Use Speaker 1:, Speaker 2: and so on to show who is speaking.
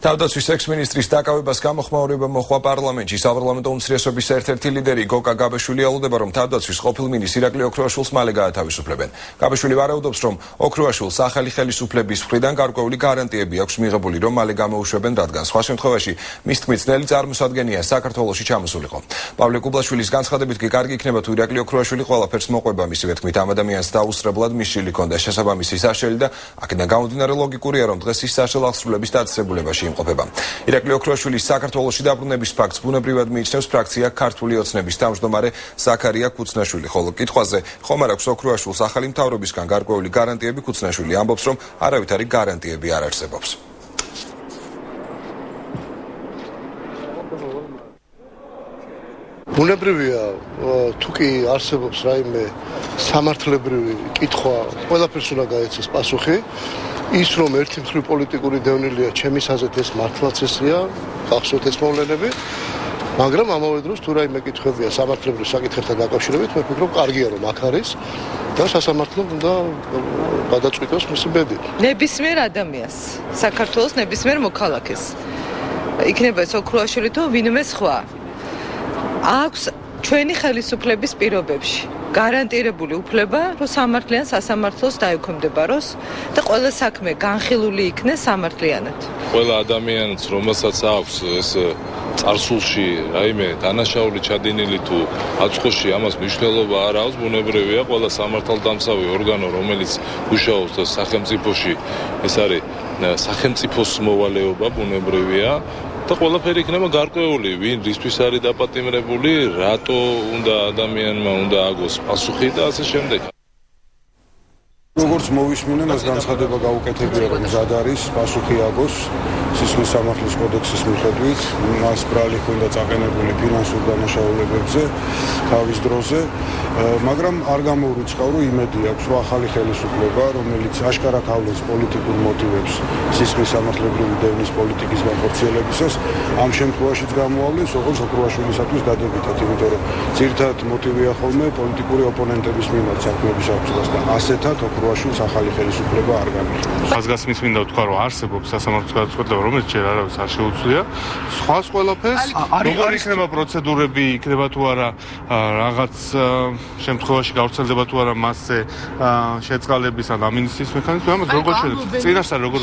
Speaker 1: თავდაცვის ექს-მინისტრის დაკავებას გამოხმაურება მოხდა პარლამენტში. საპარლამენტო უმცირესობის ერთ-ერთი ლიდერი გოგა გაბეშვილი ელოდება, რომ თავდაცვის ყოფილ მინისტრს ირაკლი ოქრუაშვილს მალე გაათავისუფლებენ. გაბეშვილი ვარაუდობს, რომ ოქრუაშვილს ახალი ხელისუფლების მხრიდან გარკვეული გარანტიები აქვს მიღებული, რომ მალე გამოუშვებენ, რადგან სხვა შემთხვევაში მის თქმით ძნელი წარმოსადგენია საქართველოში ჩამოსულიყო. პავლე კუბლაშვილის განცხადებით კი კარგი იქნება თუ ირაკლი ოქრუაშვილი ყველაფერს მოყვება, მისივე თქმით ამ ადამიანს დაუსწრებლად მისშილი ჰქონდა შესაბამისი საშელი და აქედან გამომდინარე ლოგიკურია, რომ დღეს ის საშელ აღსრულების დაწესებულებაში იმყოფება. ირაკლი ოქრუაშვილის საქართველოში დაბრუნების ფაქტს ბუნებრივად მიიჩნევს ფრაქცია ქართული ოცნების თავმჯდომარე ზაქარია ქუცნაშვილი, ხოლო კითხვაზე ხომ არ აქვს ოქრუაშვილს ახალი მთავრობისგან გარკვეული გარანტიები, ქუცნაშვილი ამბობს, რომ არავითარი გარანტიები არ არსებობს.
Speaker 2: ბუნებრივია, თუ კი არსებობს რაიმე სამართლებრივი კითხვა, ყველაფერს უნდა გაეცეს პასუხი. ის რომ ერთი მხრივ პოლიტიკური დევნილია, ჩემის აზრით ეს მართლაც ესეა, გახსოვთ ეს მოვლენები, მაგრამ ამავე დროს თუ რაიმე კითხვებია სამართლებრივ საკითხებთან დაკავშირებით, მე ვფიქრობ, კარგია რომ აქ არის და სასამართლომ უნდა გადაწყვიტოს მისი ბედი.
Speaker 3: ნებისმიერ ადამიანს, საქართველოს ნებისმიერ მოქალაქეს, იქნება ეს ოქრუაშვილი თუ ვინმე სხვა, აქვს ჩვენი ხელისუფლების პირობებში გარანტირებული უფლება, რომ სამართლიან სასამართლოს დაექვემდებაროს და ყველა საქმე განხილული იქნეს სამართლიანად.
Speaker 4: ყველა ადამიანს, რომელსაც აქვს ეს წარსულში რაიმე დანაშაული ჩადინილი თუ აწყოში, ამას მნიშვნელობა არ აქვს, ბუნებრივია, ყველა სამართალდამცავი ორგანო, რომელიც მუშაობს და სახელმწიფოში, ეს არის სახელმწიფოს მოვალეობა, ბუნებრივია. და ყველაფერი იქნება გარკვეული, ვინ რისთვის არის დაპატიმრებული, რატო უნდა ადამიანმა უნდა აგოს პასუხი და ასე შემდეგ.
Speaker 5: როგორც მოვისმინე, მას განცხადება გაუკეთებია, რომ მზად არის პასუხი აგოს სისხლის სამართლის კოდექსის მიხედვით, მას ბრალი ჰქონდა წაყენებული ფინანსურ დანაშაულებებზე თავის დროზე, მაგრამ არ გამოურიცხავ, რომ იმედი აქვს, რომ ახალი ხელისუფლება, რომელიც აშკარად ავლენს პოლიტიკურ მოტივებს სისხლის სამართლებრივი დევნის პოლიტიკის განხორციელებისას, ამ შემთხვევაშიც გამოავლენს, როგორც ოქრუაშვილისათვის დადებითად, იმიტომ რომ ძირითადად მოტივია ხოლმე პოლიტიკური ოპონენტების მიმართ საქმეების აღწევას და ასეთად ოქრუაშვილს ახალი ხელისუფლება არ განიხილავს.
Speaker 6: ხაზგასმის მინდა ვთქვა, რომ არსებობს სასამართლოს გადაწყვეტილება, რომელიც ჯერ არავის არ შეუძლია. სხვას ყველაფერს, როგორ იქნება პროცედურები, იქნება თუ არა რაღაც შემთხვევაში გავრცელდება თუ არა მასზე შეწყალების ან ამინისტიის მექანიზმი, ამას როგორ შეიძლება წინასწარ როგორ